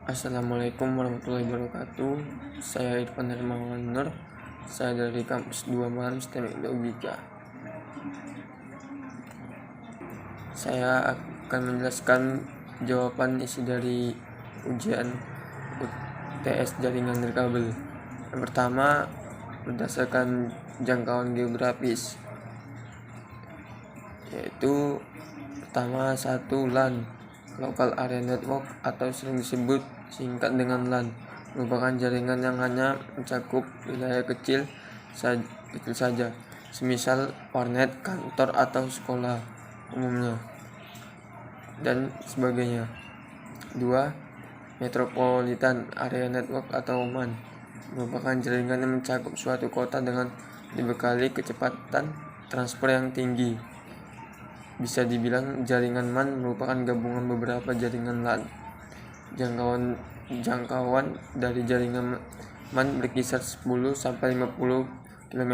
Assalamualaikum warahmatullahi wabarakatuh. Saya Irfan Hermawan Nur. Saya dari kampus 2 Malam STEM Logika. Saya akan menjelaskan jawaban isi dari ujian UTS jaringan nirkabel. Yang pertama, berdasarkan jangkauan geografis, yaitu pertama 1 LAN, Local Area Network, atau sering disebut singkat dengan LAN, merupakan jaringan yang hanya mencakup wilayah kecil saja, semisal warnet, kantor, atau sekolah umumnya, dan sebagainya. 2. Metropolitan Area Network atau MAN, merupakan jaringan yang mencakup suatu kota dengan dibekali kecepatan transfer yang tinggi. Bisa dibilang jaringan MAN merupakan gabungan beberapa jaringan LAN. Jangkauan dari jaringan MAN berkisar 10-50 km.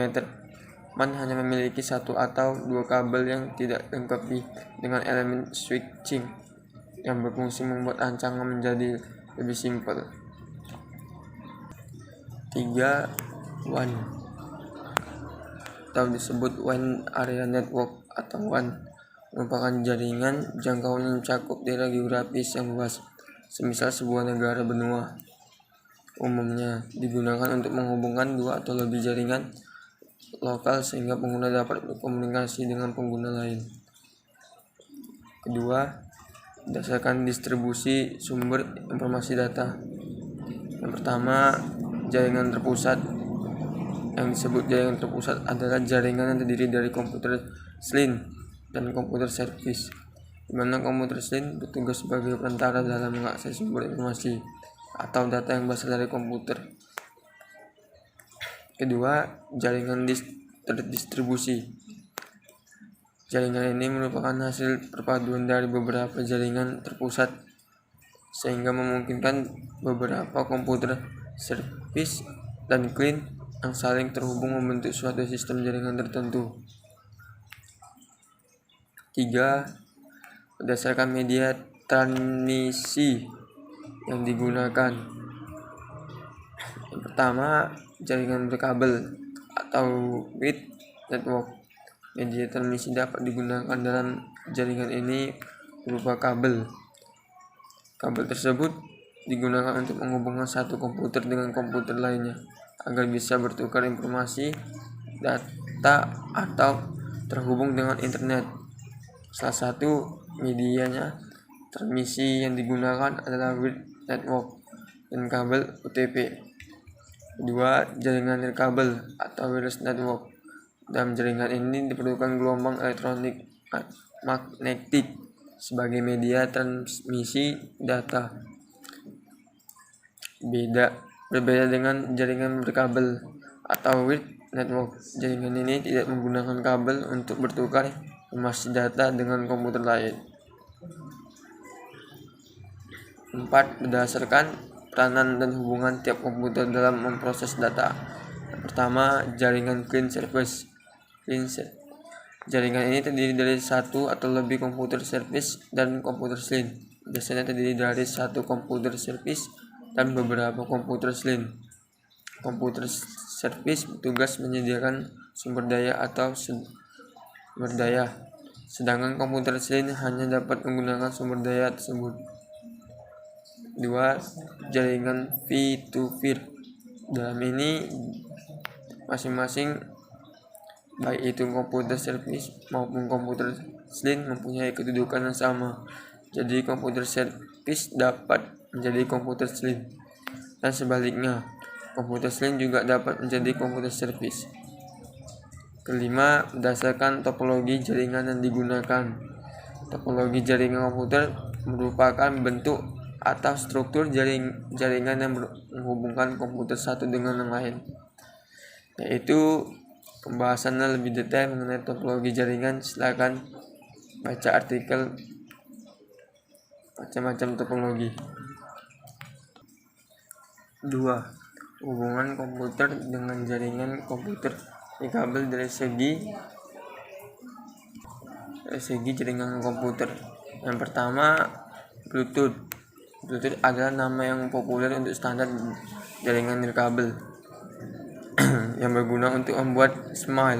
MAN hanya memiliki 1 atau 2 kabel yang tidak dilengkapi dengan elemen switching yang berfungsi membuat rancangan menjadi lebih simpel. 3. WAN, atau disebut Wide Area Network atau WAN, merupakan jaringan jangkauan yang mencakup daerah geografis yang luas, semisal sebuah negara benua. Umumnya digunakan untuk menghubungkan 2 atau lebih jaringan lokal sehingga pengguna dapat berkomunikasi dengan pengguna lain. Kedua, berdasarkan distribusi sumber informasi data. Yang pertama, jaringan terpusat. Yang disebut jaringan terpusat adalah jaringan yang terdiri dari komputer SLIN dan komputer servis, di mana komputer SLIN bertugas sebagai perantara dalam mengakses sumber informasi atau data yang berasal dari komputer. Kedua, jaringan terdistribusi. Jaringan ini merupakan hasil perpaduan dari beberapa jaringan terpusat sehingga memungkinkan beberapa komputer servis dan klien yang saling terhubung membentuk suatu sistem jaringan tertentu. 3. Berdasarkan media transmisi yang digunakan. Yang pertama, jaringan berkabel atau with network. Media transmisi dapat digunakan dalam jaringan ini berupa kabel. Kabel tersebut digunakan untuk menghubungkan satu komputer dengan komputer lainnya agar bisa bertukar informasi, data, atau terhubung dengan internet. Salah satu medianya transmisi yang digunakan adalah with network dan kabel UTP. Kedua, jaringan nirkabel atau wireless network. Dalam jaringan ini diperlukan gelombang elektronik magnetik sebagai media transmisi data. Berbeda dengan jaringan berkabel atau with network, jaringan ini tidak menggunakan kabel untuk bertukar informasi data dengan komputer lain. 4. Berdasarkan peranan dan hubungan tiap komputer dalam memproses data. Yang pertama, jaringan client service. Jaringan ini terdiri dari 1 atau lebih komputer service dan komputer SLIN. Biasanya terdiri dari 1 komputer service dan beberapa komputer SLIN. Komputer service bertugas menyediakan sumber daya atau sumber daya, sedangkan komputer SLIN hanya dapat menggunakan sumber daya tersebut. 2. Jaringan peer-to-peer. Dalam ini masing-masing baik itu komputer service maupun komputer SLIN mempunyai kedudukan yang sama. Jadi komputer service dapat menjadi komputer SLIN dan sebaliknya, komputer SLIN juga dapat menjadi komputer service. Kelima, berdasarkan topologi jaringan yang digunakan. Topologi jaringan komputer merupakan bentuk atau struktur jaringan yang menghubungkan komputer satu dengan yang lain. Yaitu pembahasannya lebih detail mengenai topologi jaringan, silakan baca artikel macam-macam topologi. 2. Hubungan komputer dengan jaringan komputer nirkabel dari segi jaringan komputer. Yang pertama, Bluetooth. Bluetooth adalah nama yang populer untuk standar jaringan nirkabel yang berguna untuk membuat Small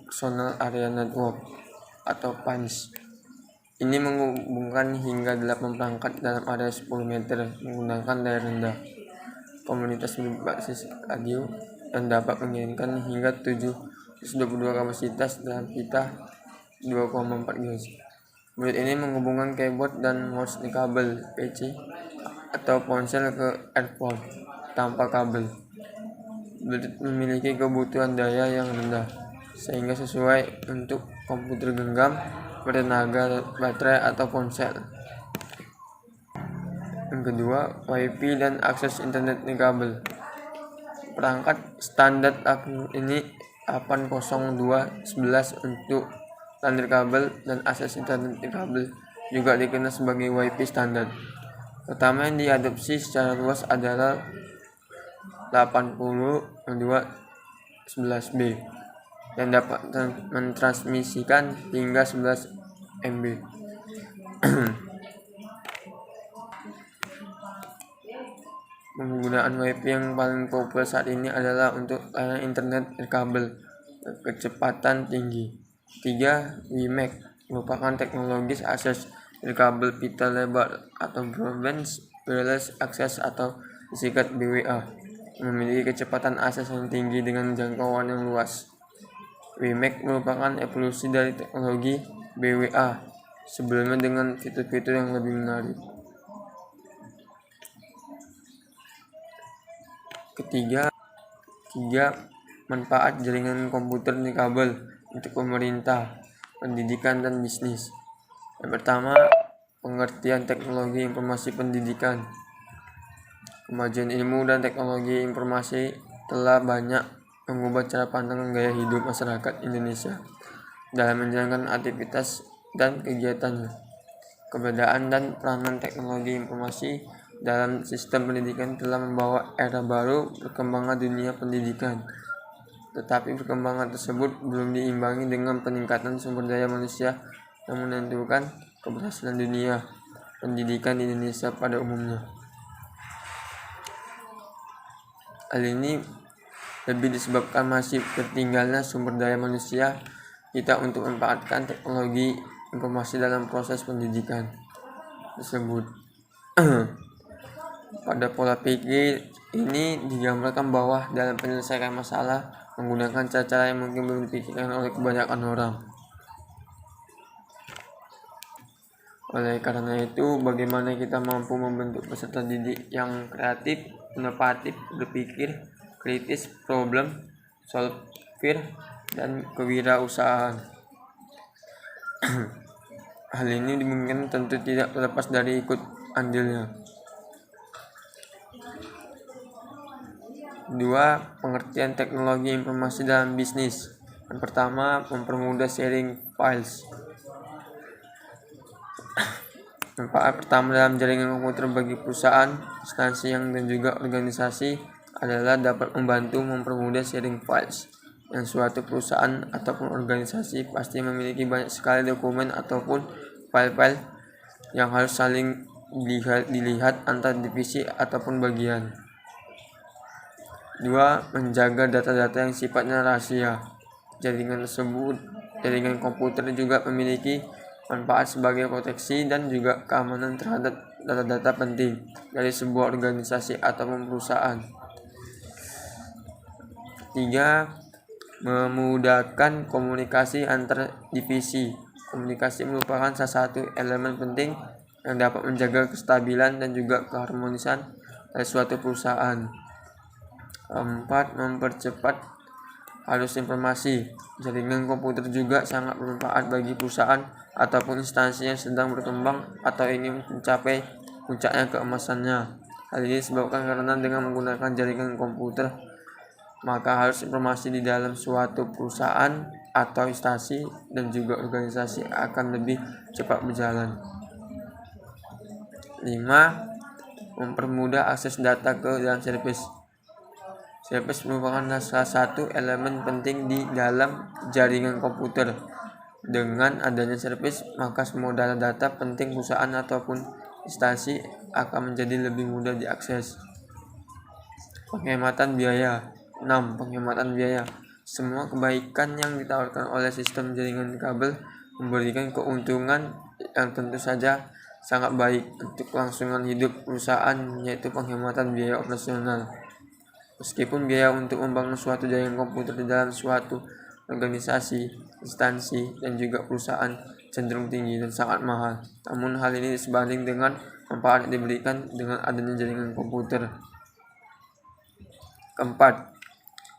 Personal Area Network atau PANS. Ini menghubungkan hingga 8 perangkat dalam area 10 meter menggunakan layar rendah. Komunitas berbasis radio dan dapat mengirimkan hingga 722 kapasitas dalam pita 2,4 GHz. Bluetooth ini menghubungkan keyboard dan mouse di kabel PC atau ponsel ke earphone tanpa kabel. Bluetooth memiliki kebutuhan daya yang rendah, sehingga sesuai untuk komputer genggam, bertenaga baterai atau ponsel. Yang kedua, Wi-Fi dan akses internet nirkabel. Perangkat standar ini 802.11 untuk LAN nirkabel dan akses internet nirkabel, juga dikenal sebagai Wi-Fi standar. Pertama yang diadopsi secara luas adalah 802.11b yang dapat mentransmisikan hingga 11 MB. Penggunaan Wi-Fi yang paling populer saat ini adalah untuk layanan internet nirkabel kecepatan tinggi. 3. WiMAX merupakan teknologi akses nirkabel pita lebar atau Broadband Wireless Access atau disingkat BWA, memiliki kecepatan akses yang tinggi dengan jangkauan yang luas. WiMAX merupakan evolusi dari teknologi BWA sebelumnya dengan fitur-fitur yang lebih menarik. Ketiga, manfaat jaringan komputer nirkabel untuk pemerintah, pendidikan, dan bisnis. Yang pertama, pengertian teknologi informasi pendidikan. Kemajuan ilmu dan teknologi informasi telah banyak mengubah cara pandang dan gaya hidup masyarakat Indonesia dalam menjalankan aktivitas dan kegiatannya. Keberadaan dan peranan teknologi informasi dalam sistem pendidikan telah membawa era baru perkembangan dunia pendidikan. Tetapi perkembangan tersebut belum diimbangi dengan peningkatan sumber daya manusia yang menentukan keberhasilan dunia pendidikan di Indonesia pada umumnya. Hal ini lebih disebabkan masih tertinggalnya sumber daya manusia kita untuk memanfaatkan teknologi informasi dalam proses pendidikan tersebut. Pada pola pikir ini digambarkan bahwa dalam penyelesaian masalah menggunakan cara-cara yang mungkin belum dipikirkan oleh kebanyakan orang. Oleh karena itu, bagaimana kita mampu membentuk peserta didik yang kreatif, inovatif, berpikir kritis, problem solver, dan kewirausahaan. Hal ini dimungkinkan tentu tidak terlepas dari ikut andilnya. 2. Pengertian teknologi informasi dalam bisnis. Yang pertama, mempermudah sharing files. Manfaat pertama dalam jaringan komputer bagi perusahaan, instansi dan juga organisasi adalah dapat membantu mempermudah sharing files. Yang suatu perusahaan ataupun organisasi pasti memiliki banyak sekali dokumen ataupun file-file yang harus saling dilihat antar divisi ataupun bagian. 2. Menjaga data-data yang sifatnya rahasia. Jaringan komputer juga memiliki manfaat sebagai proteksi dan juga keamanan terhadap data-data penting dari sebuah organisasi ataupun perusahaan. 3. Memudahkan komunikasi antar divisi. Komunikasi merupakan salah satu elemen penting yang dapat menjaga kestabilan dan juga keharmonisan dari suatu perusahaan. 4. Mempercepat arus informasi. Jaringan komputer juga sangat bermanfaat bagi perusahaan ataupun instansi yang sedang berkembang atau ingin mencapai puncaknya keemasannya. Hal ini disebabkan karena dengan menggunakan jaringan komputer, maka arus informasi di dalam suatu perusahaan atau instansi dan juga organisasi akan lebih cepat berjalan. 5. Mempermudah akses data ke dalam service. Service merupakan salah satu elemen penting di dalam jaringan komputer. Dengan adanya servis, maka semua data-data penting perusahaan ataupun instansi akan menjadi lebih mudah diakses. Penghematan biaya. 6. Penghematan biaya. Semua kebaikan yang ditawarkan oleh sistem jaringan kabel memberikan keuntungan yang tentu saja sangat baik untuk kelangsungan hidup perusahaan, yaitu penghematan biaya operasional. Meskipun biaya untuk membangun suatu jaringan komputer di dalam suatu organisasi, instansi, dan juga perusahaan cenderung tinggi dan sangat mahal. Namun hal ini sebanding dengan manfaat yang diberikan dengan adanya jaringan komputer. Keempat,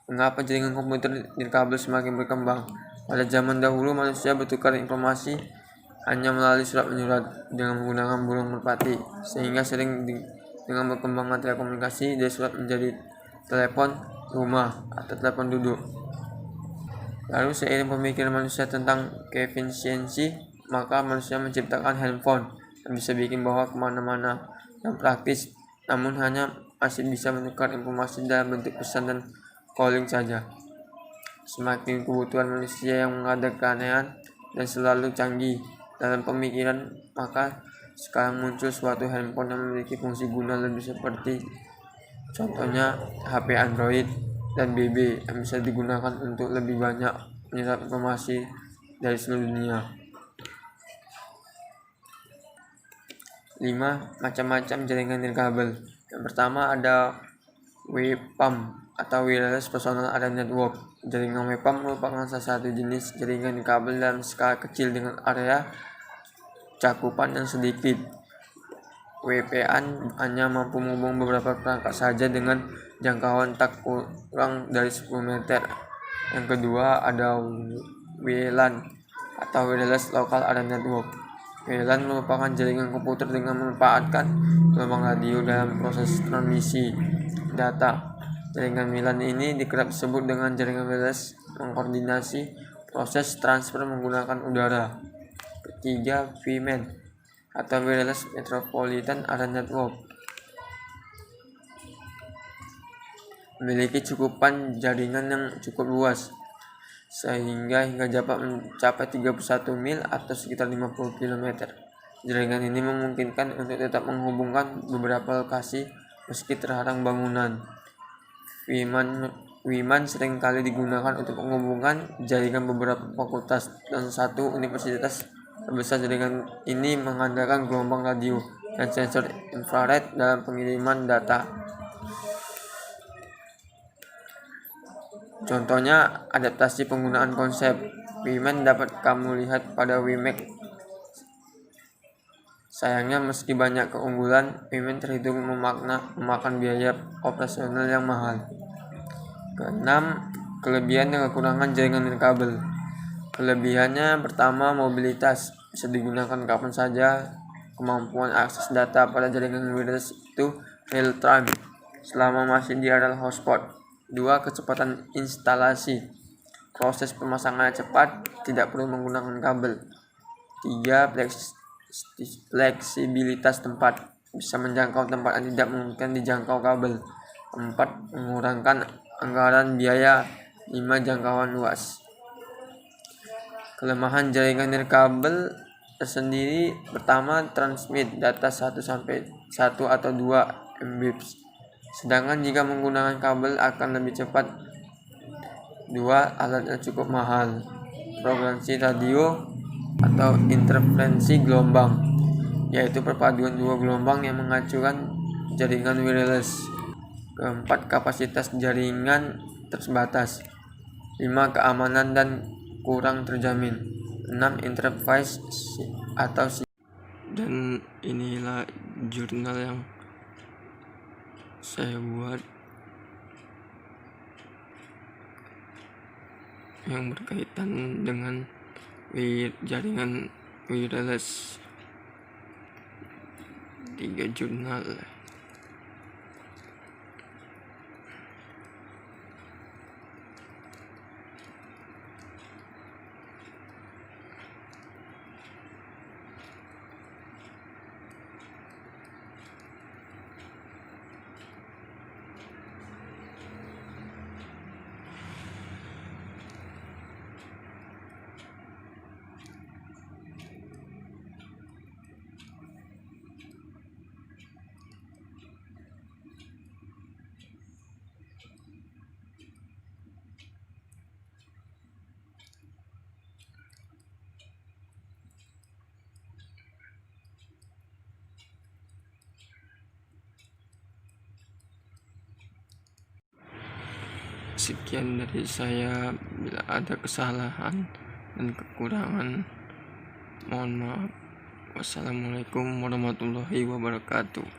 mengapa jaringan komputer nirkabel semakin berkembang? Pada zaman dahulu manusia bertukar informasi hanya melalui surat menyurat dengan menggunakan burung merpati, sehingga dengan berkembangnya telekomunikasi dari surat menjadi telepon rumah atau telepon duduk. Lalu seiring pemikiran manusia tentang keefisiensi, maka manusia menciptakan handphone yang bisa bikin bawa kemana-mana yang praktis, namun hanya masih bisa menukar informasi dalam bentuk pesan dan calling saja. Semakin kebutuhan manusia yang menghadap keanehan dan selalu canggih dalam pemikiran, maka sekarang muncul suatu handphone yang memiliki fungsi guna lebih seperti contohnya HP Android dan BB yang bisa digunakan untuk lebih banyak menyerap informasi dari seluruh dunia. 5. Macam-macam jaringan nirkabel. Yang pertama ada WPAM atau Wireless Personal Area Network. Jaringan WPAM merupakan salah satu jenis jaringan nirkabel dalam skala kecil dengan area cakupan yang sedikit. WPAN hanya mampu menghubung beberapa perangkat saja dengan jangkauan tak kurang dari 10 meter. Yang kedua ada WLAN atau Wireless Local Area Network. WLAN merupakan jaringan komputer dengan memanfaatkan gelombang radio dalam proses transmisi data. Jaringan WLAN ini dikerap disebut dengan jaringan wireless mengkoordinasi proses transfer menggunakan udara. Ketiga, WMAN atau Wireless Metropolitan Area Network memiliki cakupan jaringan yang cukup luas sehingga dapat mencapai 31 mil atau sekitar 50 km. Jaringan ini memungkinkan untuk tetap menghubungkan beberapa lokasi meski terhalang bangunan. WMAN seringkali digunakan untuk menghubungkan jaringan beberapa fakultas dan satu universitas terbesar. Jaringan ini mengandalkan gelombang radio dan sensor infrared dalam pengiriman data. Contohnya, adaptasi penggunaan konsep WMAN dapat kamu lihat pada WMAX. Sayangnya, meski banyak keunggulan, WMAN terhitung memakan biaya operasional yang mahal. Keenam, kelebihan dan kekurangan jaringan nirkabel. Kelebihannya pertama, mobilitas, bisa digunakan kapan saja. Kemampuan akses data pada jaringan wireless itu real time selama masih di area hotspot. 2. Kecepatan instalasi, proses pemasangannya cepat, tidak perlu menggunakan kabel. 3. Fleksibilitas tempat, bisa menjangkau tempat yang tidak mungkin dijangkau kabel. 4. Mengurangkan anggaran biaya. 5. Jangkauan luas. Kelemahan jaringan nirkabel tersendiri, pertama, transmit data 1 atau 2 Mbps. Sedangkan jika menggunakan kabel akan lebih cepat. 2. Alatnya cukup mahal. Frekuensi radio atau interferensi gelombang, yaitu perpaduan dua gelombang yang menghancurkan jaringan wireless. Keempat, kapasitas jaringan terbatas. 5. Keamanan dan kurang terjamin. 6. Interface atau dan inilah jurnal yang saya buat yang berkaitan dengan jaringan wireless. 3 jurnal. sekian dari saya. Bila ada kesalahan dan kekurangan, mohon maaf. Wassalamualaikum warahmatullahi wabarakatuh.